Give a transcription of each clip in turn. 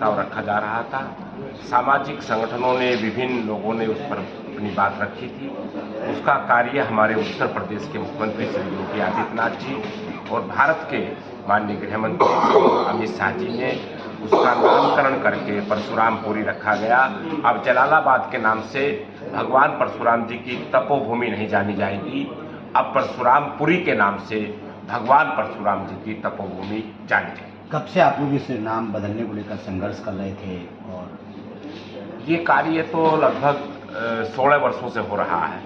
प्रस्ताव रखा जा रहा था। सामाजिक संगठनों ने, विभिन्न लोगों ने उस पर अपनी बात रखी थी। उसका कार्य हमारे उत्तर प्रदेश के मुख्यमंत्री श्री योगी आदित्यनाथ जी और भारत के माननीय गृह मंत्री अमित शाह जी ने उसका नामकरण करके परशुरामपुरी रखा गया। अब जलालाबाद के नाम से भगवान परशुराम जी की तपोभूमि नहीं जानी जाएगी, अब परशुरामपुरी के नाम से भगवान परशुराम जी की तपोभूमि जानी जाएगी। कब से आप लोग इस नाम बदलने को लेकर संघर्ष कर रहे थे? और ये कार्य तो लगभग 16 वर्षों से हो रहा है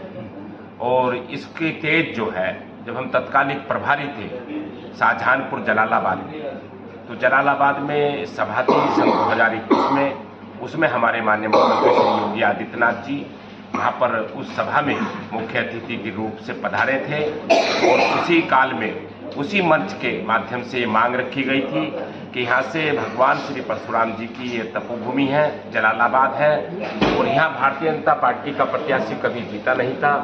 और इसके तेज जो है, जब हम तत्कालिक प्रभारी थे शाहजहानपुर जलालाबाद में, तो जलालाबाद में सभा थी सन 2021 में, उसमें हमारे माननीय मुख्यमंत्री श्री योगी आदित्यनाथ जी वहाँ पर उस सभा में मुख्य अतिथि के रूप से पधारे थे और उसी काल में उसी मंच के माध्यम से मांग रखी गई थी कि यहाँ से भगवान श्री परशुराम जी की ये तपोभूमि है, जलालाबाद है और यहाँ भारतीय जनता पार्टी का प्रत्याशी कभी जीता नहीं था।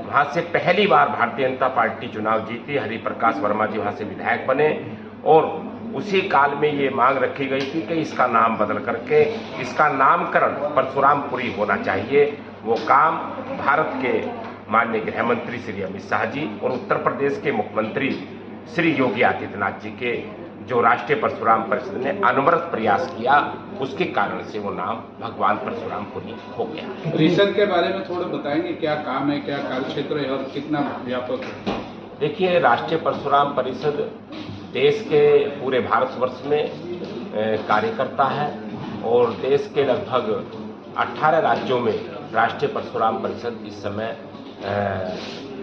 वहाँ से पहली बार भारतीय जनता पार्टी चुनाव जीती, हरिप्रकाश वर्मा जी वहाँ से विधायक बने और उसी काल में ये मांग रखी गई थी कि इसका नाम बदल करके इसका नामकरण परशुरामपुरी होना चाहिए। वो काम भारत के माननीय गृह मंत्री श्री अमित शाह जी और उत्तर प्रदेश के मुख्यमंत्री श्री योगी आदित्यनाथ जी के जो राष्ट्रीय परशुराम परिषद ने अनवरत प्रयास किया, उसके कारण से वो नाम भगवान परशुरामपुरी हो गया। परिषद के बारे में थोड़ा बताएंगे, क्या काम है, क्या कार्यक्षेत्र है और कितना व्यापक है? देखिए, राष्ट्रीय परशुराम परिषद देश के पूरे भारतवर्ष में कार्य करता है और देश के लगभग 18 राज्यों में राष्ट्रीय परशुराम परिषद इस समय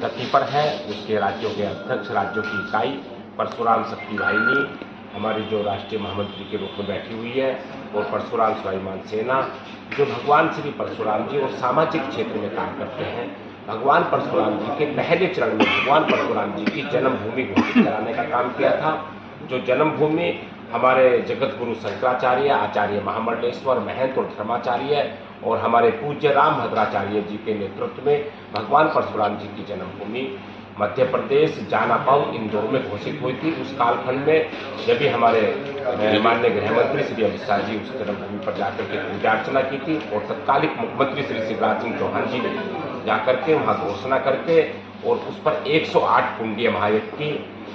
गति पर है। उसके राज्यों के अध्यक्ष, राज्यों की इकाई परशुराम शक्ति वाहिनी हमारी जो राष्ट्रीय महामंत्री के रूप में बैठी हुई है और परशुराम स्वाभिमान सेना जो भगवान श्री परशुराम जी और सामाजिक क्षेत्र में काम करते हैं। भगवान परशुराम जी के पहले चरण में भगवान परशुराम जी की जन्मभूमि घोषित कराने का काम किया था। जो जन्मभूमि हमारे जगत गुरु शंकराचार्य, आचार्य महामंडलेश्वर महंत और धर्माचार्य और हमारे पूज्य राम भद्राचार्य जी के नेतृत्व में भगवान परशुराम जी की जन्मभूमि मध्य प्रदेश जानापाव इंदौर में घोषित हुई थी। उस कालखंड में जब भी हमारे माननीय गृह मंत्री श्री अमित शाह जी उस जन्मभूमि पर जाकर के पूजा अर्चना की थी और तत्कालिक मुख्यमंत्री श्री शिवराज सिंह चौहान जी ने जाकर के वहाँ घोषणा करके और उस पर 108 कुंडीय महायज्ञ की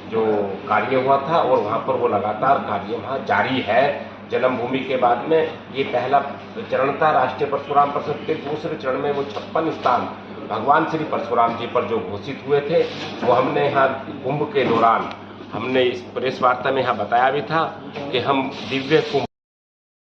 जो कार्य हुआ था और वहाँ पर वो लगातार कार्य वहाँ जारी है। जन्मभूमि के बाद में ये पहला चरण था राष्ट्रीय परशुराम परिषद के। दूसरे चरण में वो 56 स्थान भगवान श्री परशुराम जी पर जो घोषित हुए थे वो हमने यहाँ कुंभ के दौरान हमने इस प्रेस वार्ता में यहाँ बताया भी था कि हम दिव्य कुंभ